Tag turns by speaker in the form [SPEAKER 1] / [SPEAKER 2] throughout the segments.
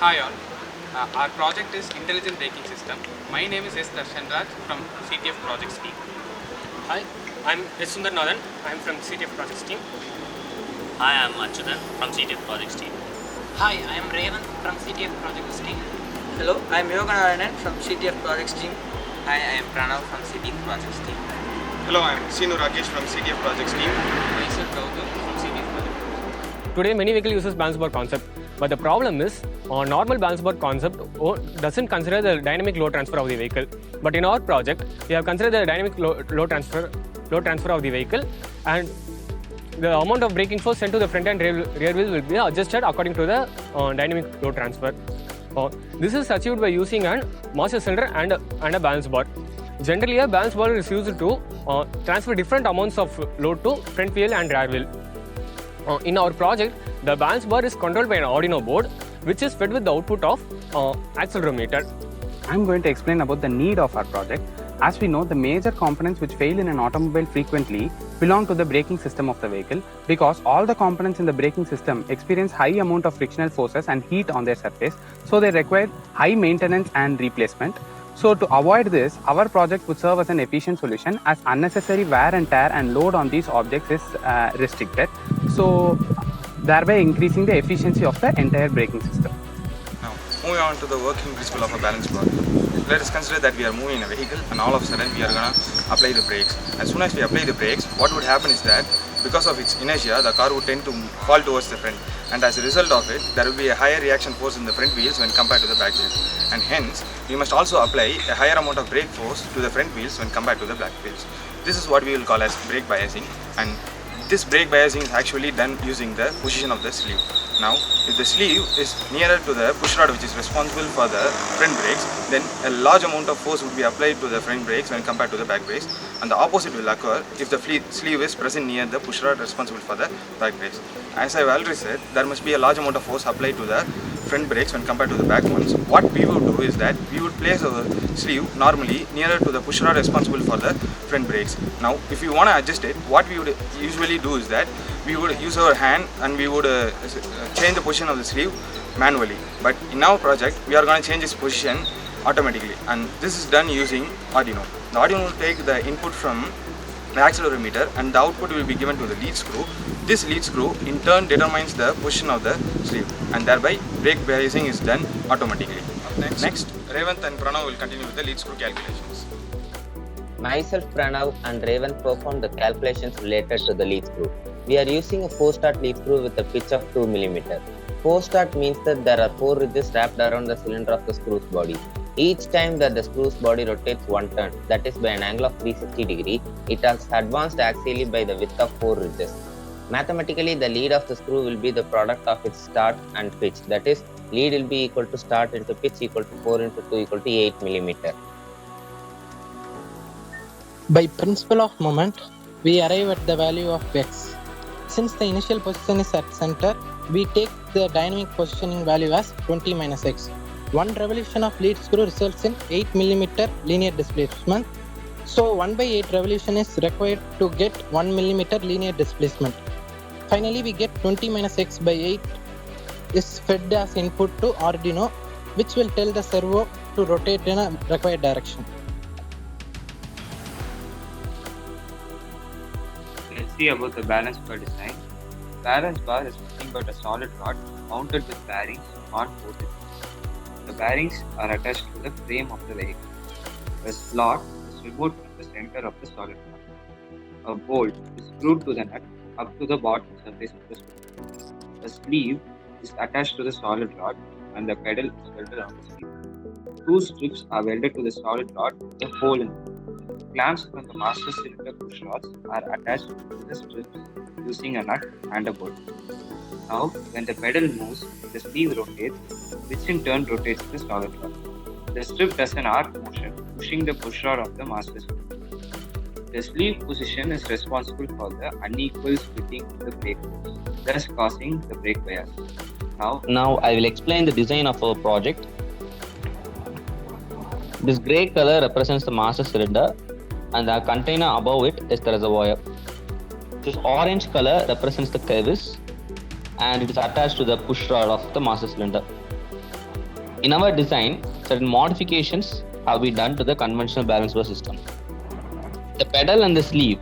[SPEAKER 1] Hi all. Our project is Intelligent Braking System. My name is S. Darshan Raj from CTF Projects team.
[SPEAKER 2] Hi, I'm S. Sundarnathan. I'm from CTF Projects team.
[SPEAKER 3] Hi, I'm Achyutan from CTF Projects team.
[SPEAKER 4] Hi, I am Raven from CTF Projects team.
[SPEAKER 5] Hello, I am Yoganarayanan from CTF Projects team.
[SPEAKER 4] Hi, I am Pranav from CTF Projects team.
[SPEAKER 6] Hello, I am Sinu Rakesh from CTF Projects team.
[SPEAKER 1] Myself Gautam from CTF Projects.
[SPEAKER 2] Today, many vehicles uses balance bar concept, but the problem is, normal balance bar concept doesn't consider the dynamic load transfer of the vehicle. But in our project, we have considered the dynamic load transfer of the vehicle, and the amount of braking force sent to the front and rear wheel will be adjusted according to the dynamic load transfer. This is achieved by using a master cylinder and a balance bar. Generally, a balance bar is used to transfer different amounts of load to front wheel and rear wheel. In our project, the balance bar is controlled by an Arduino board, which is fed with the output of accelerometer.
[SPEAKER 7] I'm going to explain about the need of our project. As we know, the major components which fail in an automobile frequently belong to the braking system of the vehicle, because all the components in the braking system experience high amount of frictional forces and heat on their surface, so they require high maintenance and replacement. So to avoid this, our project would serve as an efficient solution, as unnecessary wear and tear and load on these objects is restricted, so thereby increasing the efficiency of the entire braking system.
[SPEAKER 6] Now, moving on to the working principle of a balance bar. Let us consider that we are moving in a vehicle and all of a sudden we are going to apply the brakes. As soon as we apply the brakes, what would happen is that because of its inertia, the car would tend to fall towards the front, and as a result of it, there will be a higher reaction force in the front wheels when compared to the back wheels, and hence we must also apply a higher amount of brake force to the front wheels when compared to the back wheels. This is what we will call as brake biasing, and this brake biasing is actually done using the position of the sleeve. Now, if the sleeve is nearer to the push rod which is responsible for the front brakes, then a large amount of force would be applied to the front brakes when compared to the back brakes, and the opposite will occur if the sleeve is present near the push rod responsible for the back brakes. As I have already said, there must be a large amount of force applied to the front brakes when compared to the back ones. What we would do is that we would place our sleeve normally nearer to the push rod responsible for the front brakes. Now, if we want to adjust it, what we would usually do is that we would use our hand and we would change the position of the sleeve manually. But in our project, we are going to change its position automatically, and this is done using Arduino. The Arduino will take the input from the accelerometer and the output will be given to the lead screw. This lead screw in turn determines the position of the sleeve, and thereby brake biasing is done automatically. Next, Revant and Pranav will continue with the lead screw calculations.
[SPEAKER 4] Myself, Pranav, and Raven performed the calculations related to the lead screw. We are using a 4-start lead screw with a pitch of 2 mm. 4-start means that there are 4 ridges wrapped around the cylinder of the screw's body. Each time that the screw's body rotates one turn, that is by an angle of 360 degree, it has advanced axially by the width of 4 ridges. Mathematically, the lead of the screw will be the product of its start and pitch. That is, lead will be equal to start into pitch equal to 4 into 2 equal to 8 mm.
[SPEAKER 8] By principle of moment, we arrive at the value of x. Since the initial position is at center, we take the dynamic positioning value as 20 minus x. One revolution of lead screw results in 8 mm linear displacement. So 1 by 8 revolution is required to get 1 mm linear displacement. Finally, we get 20 minus x by 8 is fed as input to Arduino, which will tell the servo to rotate in a required direction.
[SPEAKER 9] Let's see about the balance bar design. Balance bar is nothing but a solid rod mounted with bearings on both ends. The bearings are attached to the frame of the vehicle. A slot is removed from the center of the solid rod. A bolt is screwed to the nut up to the bottom surface of the screw. A sleeve is attached to the solid rod and the pedal is welded on the sleeve. 2 strips are welded to the solid rod with a hole in them. Clamps from the master cylinder push rods are attached to the strips using a nut and a bolt. Now, when the pedal moves, the sleeve rotates, which in turn rotates the solid rod. The strip does an arc motion, pushing the push rod of the master cylinder. The sleeve position is responsible for the unequal splitting of the brake force, thus causing the brake bias.
[SPEAKER 4] Now I will explain the design of our project. This grey color represents the master cylinder, and the container above it is the reservoir. This orange color represents the crevice, and it is attached to the push rod of the master cylinder.
[SPEAKER 10] In our design, certain modifications have been done to the conventional balance bar system. The pedal and the sleeve,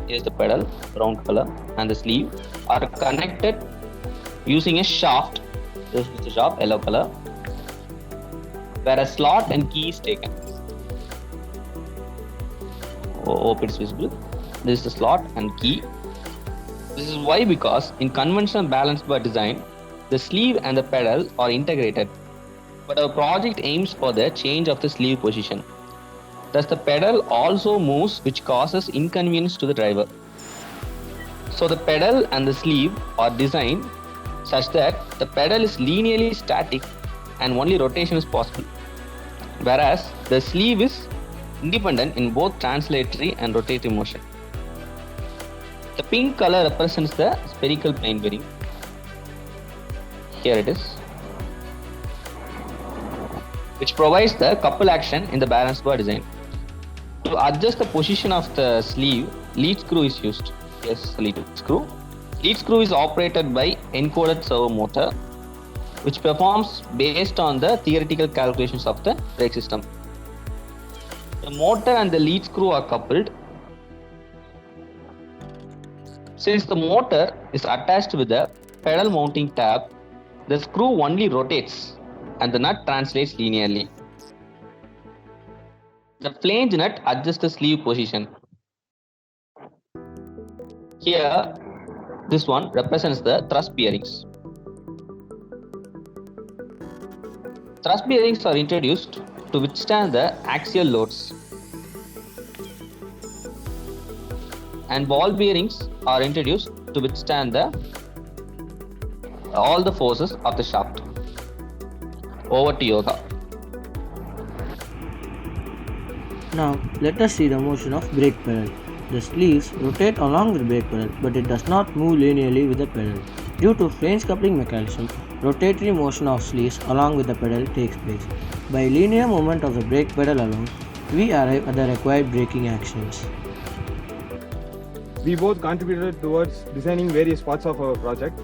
[SPEAKER 10] here's the pedal, brown color, and the sleeve are connected using a shaft, this is the shaft, yellow color, where a slot and key is taken. Hope it's visible. This is the slot and key. This is why, because in conventional balance bar design, the sleeve and the pedal are integrated, but our project aims for the change of the sleeve position. Thus the pedal also moves, which causes inconvenience to the driver. So the pedal and the sleeve are designed such that the pedal is linearly static and only rotation is possible, whereas the sleeve is independent in both translatory and rotative motion. The pink color represents the spherical plane bearing. Here it is, which provides the couple action in the balance bar design. To adjust the position of the sleeve, lead screw is used. Yes, the lead screw. Lead screw is operated by encoded servo motor, which performs based on the theoretical calculations of the brake system. The motor and the lead screw are coupled. Since the motor is attached with the pedal mounting tab, the screw only rotates and the nut translates linearly. The flange nut adjusts the sleeve position. Here, this one represents the thrust bearings. Thrust bearings are introduced to withstand the axial loads, and ball bearings are introduced to withstand all the forces of the shaft. Over to Yoga.
[SPEAKER 11] Now let us see the motion of brake pedal. The sleeves rotate along with the brake pedal, but it does not move linearly with the pedal. Due to flange coupling mechanism, rotatory motion of sleeves along with the pedal takes place. By linear movement of the brake pedal alone, we arrive at the required braking actions.
[SPEAKER 7] We both contributed towards designing various parts of our project.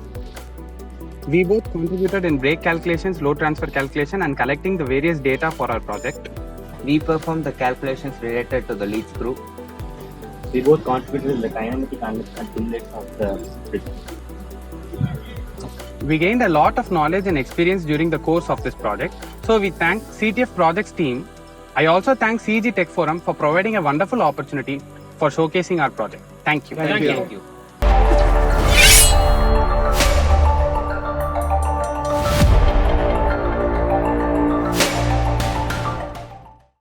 [SPEAKER 7] We both contributed in brake calculations, load transfer calculation, and collecting the various data for our project.
[SPEAKER 9] We performed the calculations related to the lead screw.
[SPEAKER 12] We both contributed in the kinematic and simulation of the bridge.
[SPEAKER 7] We gained a lot of knowledge and experience during the course of this project, so we thank CTF Projects team. I also thank CG Tech Forum for providing a wonderful opportunity for showcasing our project. Thank you.
[SPEAKER 2] Thank you.